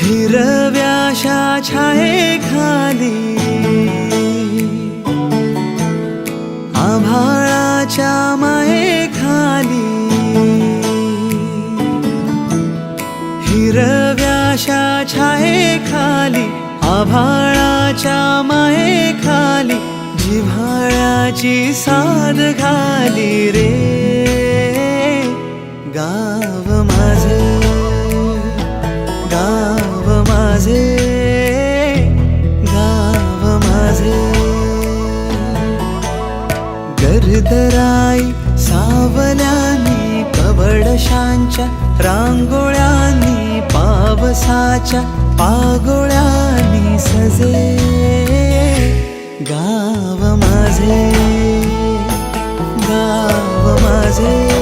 हिरव्याशा छायेखाली आभाळाच्या मायेखाली हिरव्याशा छायेखाली आभाळाच्या मायेखाली जिव्हाळ्याची साद घाली रे गाव माझे गाव माझे गाव माझे गर्दराई सावल्यानी कवडशांच्या रांगोळ्यांनी पावसाच्या पागोळ्यांनी सजे गाव माझे गाव माझे